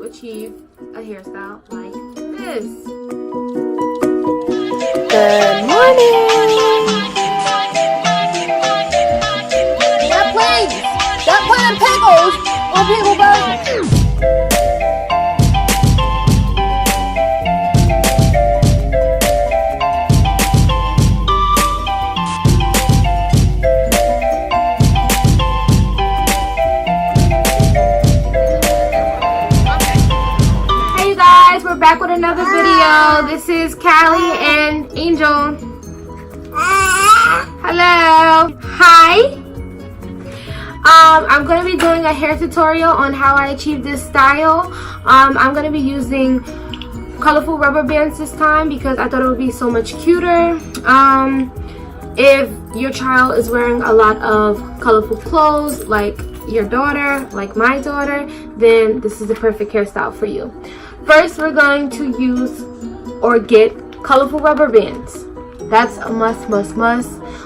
achieve a hairstyle like this. Good morning! Stop playing! Stop playing pickles on pickle burgers! Back with another video. This is Callie and Angel. Hello. Hi. I'm going to be doing a hair tutorial on how I achieve this style. I'm going to be using colorful rubber bands this time because I thought it would be so much cuter. If your child is wearing a lot of colorful clothes like your daughter, like my daughter, then this is the perfect hairstyle for you. First, we're going to use or get colorful rubber bands. That's a must.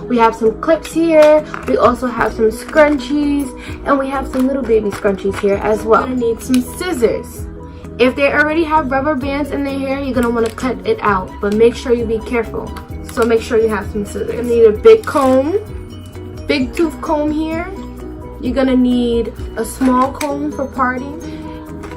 We have some clips here. We also have some scrunchies, and we have some little baby scrunchies here as well. You're gonna need some scissors. If they already have rubber bands in their hair, you're gonna want to cut it out, but make sure you be careful. So make sure you have some scissors. You're gonna need a big comb, big tooth comb here. You're gonna need a small comb for parting.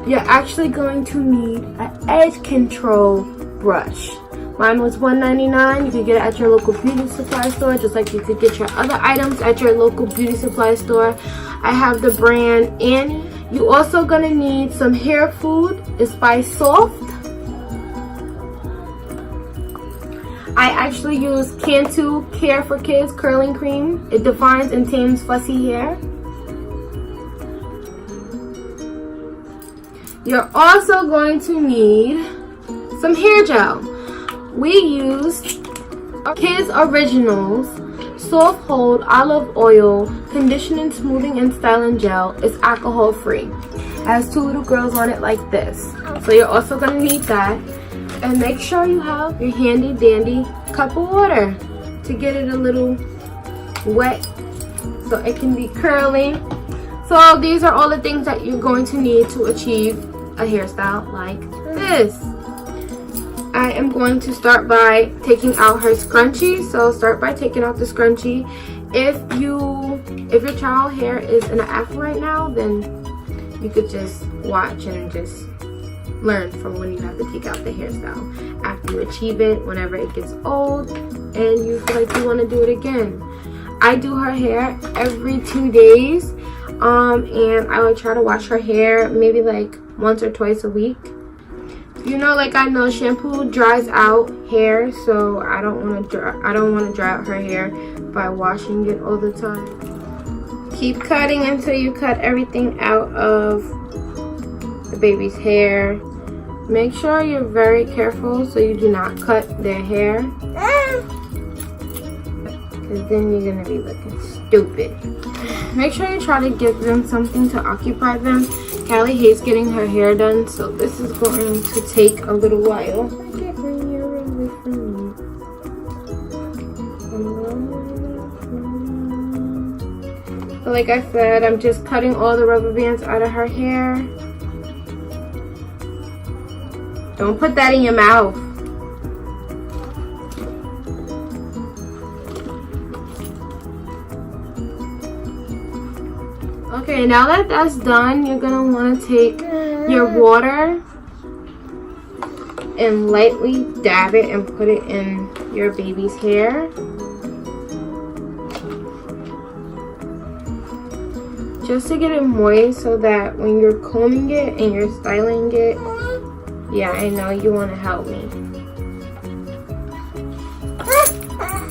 You're actually going to need an edge control brush. Mine was $1.99. You could get it at your local beauty supply store, just like you could get your other items at your local beauty supply store. I have the brand Annie. You're also gonna need some hair food. It's by Softee. I actually use Cantu Care for Kids curling cream. It defines and tames fussy hair. You're also going to need some hair gel. We use Kids Originals Soft Hold Olive Oil Conditioning, Smoothing, and Styling Gel. It's alcohol free. It has two little girls on it like this. So you're also going to need that. And make sure you have your handy dandy cup of water to get it a little wet so it can be curly. So these are all the things that you're going to need to achieve a hairstyle like this. I am going to start by taking out her scrunchie. So start by taking out the scrunchie. If your child hair is in an afro right now, then you could just watch and just learn from when you have to take out the hairstyle. After you achieve it, whenever it gets old and you feel like you want to do it again. I do her hair every 2 days. And I would try to wash her hair maybe like once or twice a week. You know, like I know shampoo dries out hair, so I don't want to dry out her hair by washing it all the time. Keep cutting until you cut everything out of the baby's hair. Make sure you're very careful so you do not cut their hair, because then you're gonna be looking stupid. Make sure you try to give them something to occupy them. Callie hates getting her hair done, so this is going to take a little while. Get my hair away from me. So like I said, I'm just cutting all the rubber bands out of her hair. Don't put that in your mouth. Okay, now that that's done, you're gonna want to take your water and lightly dab it and put it in your baby's hair. Just to get it moist so that when you're combing it and you're styling it, yeah, I know you want to help me.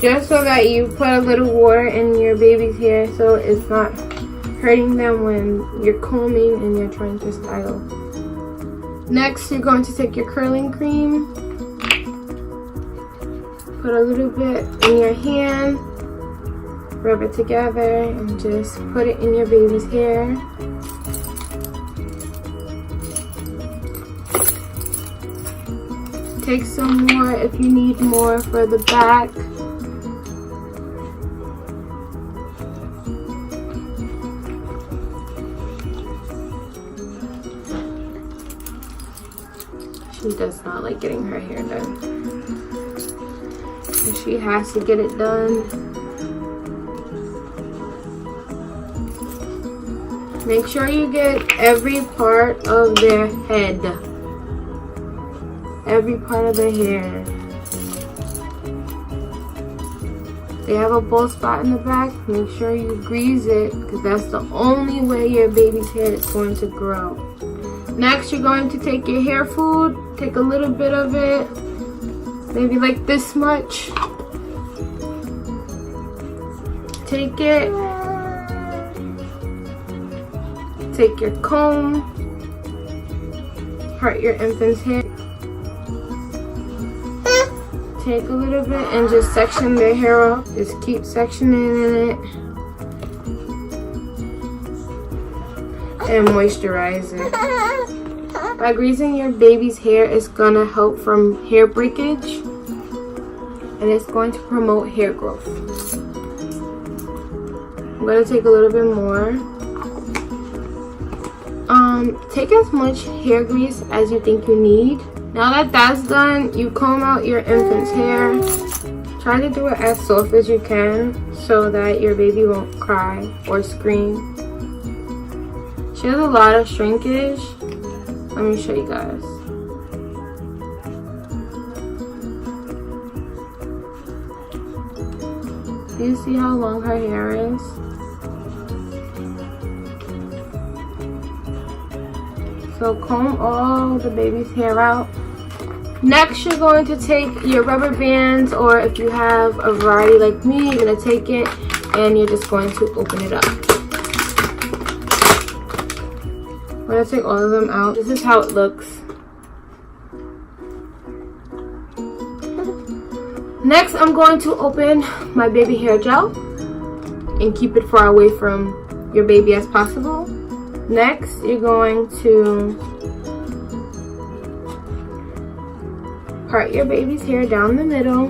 Just so that you put a little water in your baby's hair so it's not hurting them when you're combing and you're trying to style. Next, you're going to take your curling cream, put a little bit in your hand, rub it together, and just put it in your baby's hair. Take some more if you need more for the back. She does not like getting her hair done. So she has to get it done. Make sure you get every part of their head. Every part of their hair. They have a bald spot in the back. Make sure you grease it because that's the only way your baby's hair is going to grow. Next, you're going to take your hair food. Take a little bit of it. Maybe like this much. Take it. Take your comb. Part your infant's hair. Take a little bit and just section their hair off. Just keep sectioning it. And moisturize it. By greasing your baby's hair, it's gonna help from hair breakage. And it's going to promote hair growth. I'm gonna take a little bit more. Take as much hair grease as you think you need. Now that that's done, you comb out your infant's hair. Try to do it as soft as you can so that your baby won't cry or scream. She has a lot of shrinkage. Let me show you guys. Do you see how long her hair is? So comb all the baby's hair out. Next, you're going to take your rubber bands, or if you have a variety like me, you're going to take it and you're just going to open it up. I'm going to take all of them out. This is how it looks. Next, I'm going to open my baby hair gel and keep it far away from your baby as possible. Next, you're going to part your baby's hair down the middle.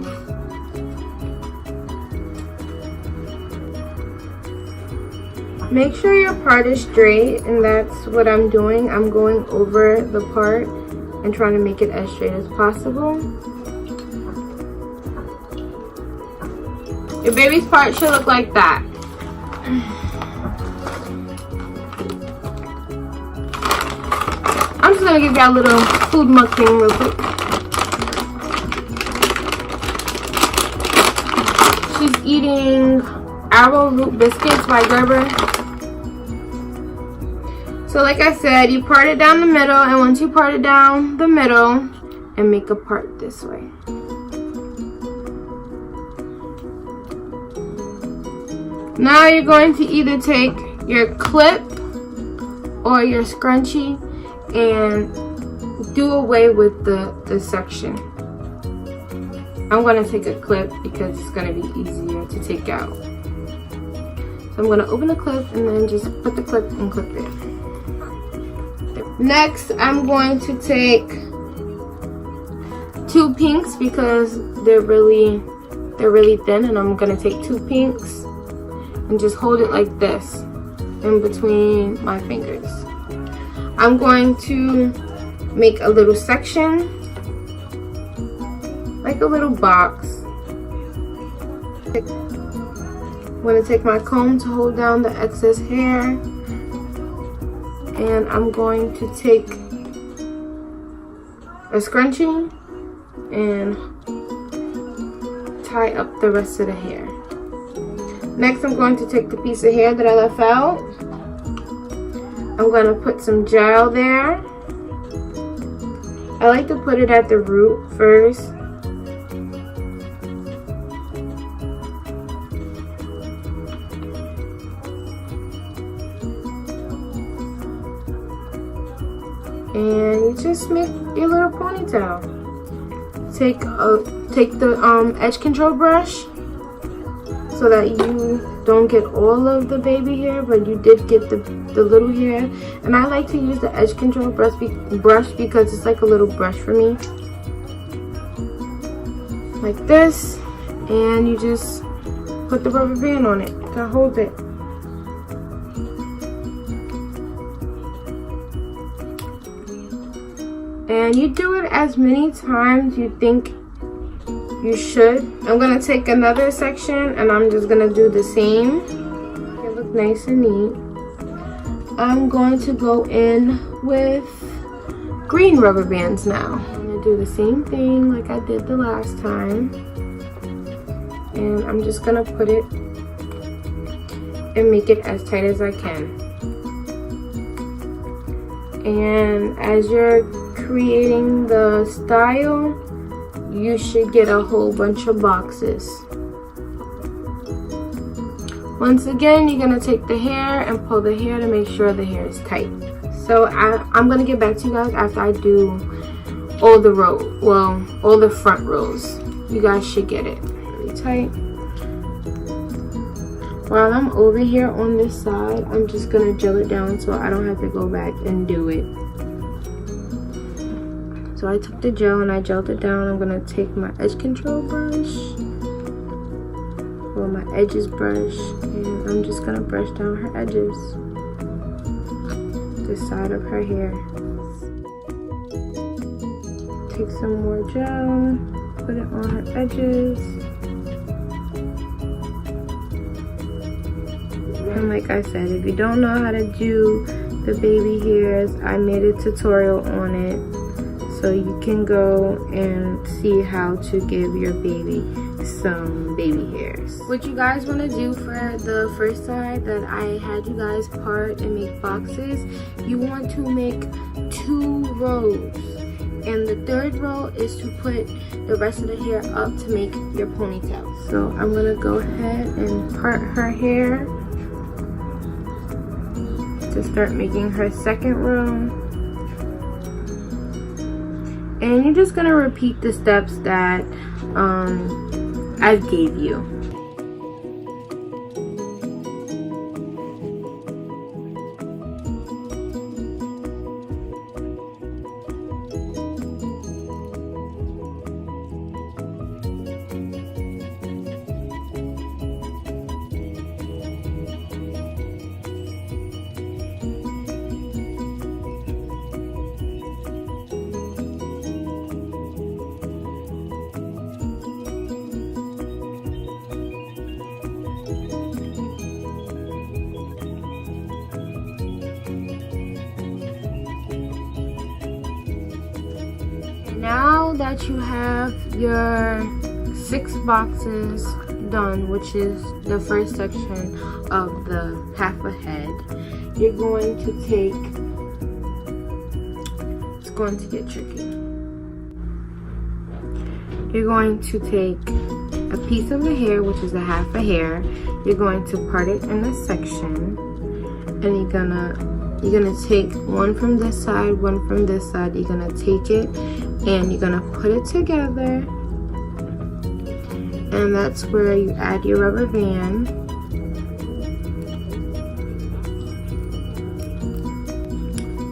Make sure your part is straight, and that's what I'm doing. I'm going over the part and trying to make it as straight as possible. Your baby's part should look like that. I'm just gonna give y'all a little food mukbang real quick. She's eating arrowroot biscuits by Gerber. So like I said, you part it down the middle, and once you part it down the middle, and make a part this way. Now you're going to either take your clip or your scrunchie and do away with the section. I'm going to take a clip because it's going to be easier to take out. So I'm going to open the clip and then just put the clip and clip it. Next, I'm going to take 2 pinks because they're really thin, and I'm going to take 2 pinks and just hold it like this in between my fingers. I'm going to make a little section, like a little box. I'm going to take my comb to hold down the excess hair, and I'm going to take a scrunchie and tie up the rest of the hair. Next, I'm going to take the piece of hair that I left out. I'm going to put some gel there. I like to put it at the root first. And you just make your little ponytail. Take the edge control brush so that you don't get all of the baby hair, but you did get the little hair. And I like to use the edge control brush because it's like a little brush for me. Like this. And you just put the rubber band on it to hold it. And you do it as many times you think you should. I'm gonna take another section and I'm just gonna do the same. It look nice and neat. I'm going to go in with green rubber bands now. I'm gonna do the same thing like I did the last time. And I'm just gonna put it and make it as tight as I can. And as you're creating the style, you should get a whole bunch of boxes. Once again, you're gonna take the hair and pull the hair to make sure the hair is tight. So I'm gonna get back to you guys after I do all the row, well, all the front rows. You guys should get it really tight. While I'm over here on this side, I'm just gonna gel it down so I don't have to go back and do it. So I took the gel and I gelled it down. I'm gonna take my edge control brush, or my edges brush, and I'm just gonna brush down her edges, the side of her hair. Take some more gel, put it on her edges. And like I said, if you don't know how to do the baby hairs, I made a tutorial on it, so you can go and see how to give your baby some baby hairs. What you guys want to do for the first side that I had you guys part and make boxes, you want to make 2 rows. And the 3rd row is to put the rest of the hair up to make your ponytail. So I'm gonna go ahead and part her hair to start making her 2nd row. And you're just gonna repeat the steps that I gave you. Now that you have your 6 boxes done, which is the first section of the half a head, you're going to take, it's going to get tricky. You're going to take a piece of the hair, which is a half a hair. You're going to part it in a section, and you're gonna take one from this side, one from this side. You're gonna take it and you're gonna put it together, and that's where you add your rubber band.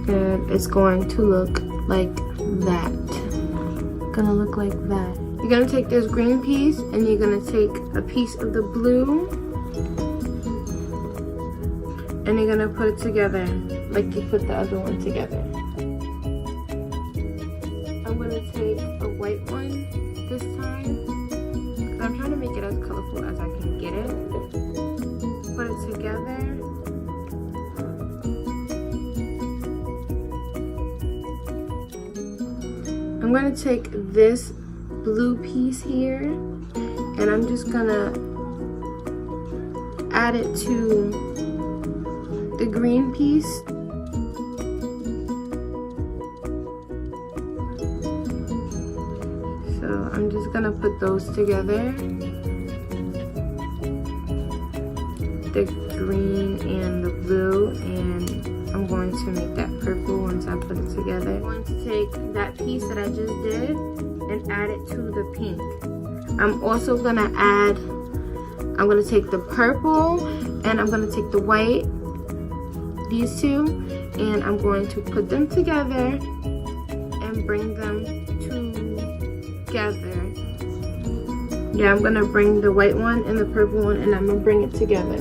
And it's going to look like that. Gonna look like that. You're gonna take this green piece and you're gonna take a piece of the blue and you're gonna put it together like you put the other one together. I'm gonna take a white one this time. I'm trying to make it as colorful as I can get it. Put it together. I'm gonna take this blue piece here and I'm just gonna add it to the green piece. So I'm just gonna put those together, the green and the blue, and I'm going to make that purple once I put it together. I'm going to take that piece that I just did and add it to the pink. I'm also gonna take the purple and I'm gonna take the white, these two, and I'm going to put them together and bring them together. Yeah, I'm gonna bring the white one and the purple one and I'm gonna bring it together.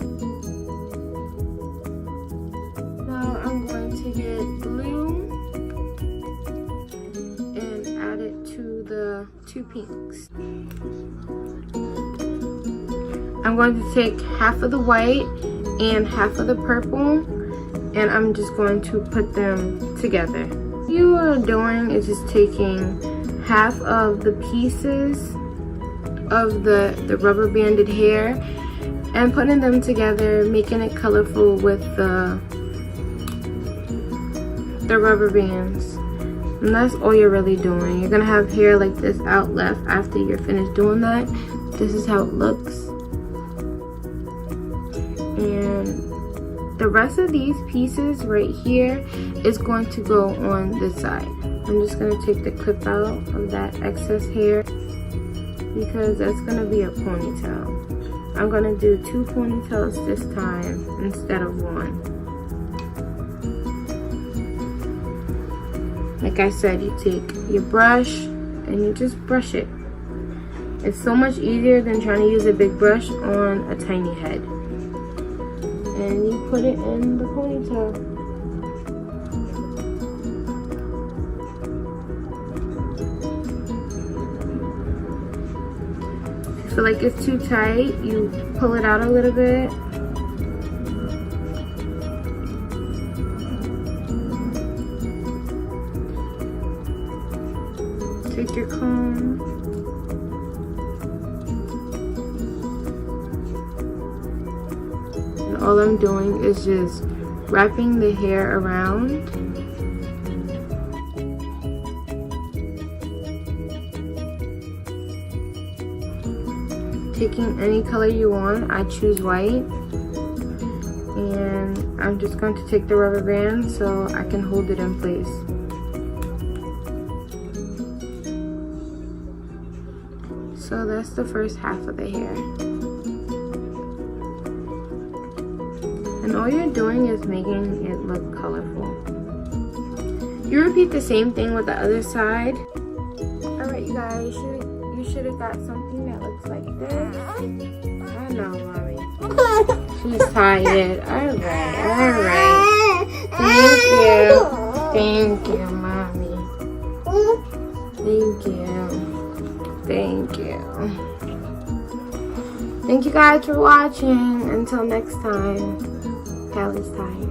Now I'm going to get blue 2 pinks. I'm going to take half of the white and half of the purple, and I'm just going to put them together. What you are doing is just taking half of the pieces of the rubber banded hair and putting them together, making it colorful with the rubber bands. And that's all you're really doing. You're gonna have hair like this out left after you're finished doing that. This is how it looks. And the rest of these pieces right here is going to go on this side. I'm just gonna take the clip out of that excess hair because that's gonna be a ponytail. I'm gonna do 2 ponytails this time instead of 1. Like I said, you take your brush and you just brush it. It's so much easier than trying to use a big brush on a tiny head. And you put it in the ponytail. If you feel like it's too tight, you pull it out a little bit. Take your comb. And all I'm doing is just wrapping the hair around. Taking any color you want, I choose white. And I'm just going to take the rubber band so I can hold it in place. So that's the first half of the hair. And all you're doing is making it look colorful. You repeat the same thing with the other side. Alright you guys, you should have got something that looks like this. I know, mommy. She's tired. Alright. Thank you, mommy. Thank you. Thank you. Thank you guys for watching. Until next time, Callie's tired.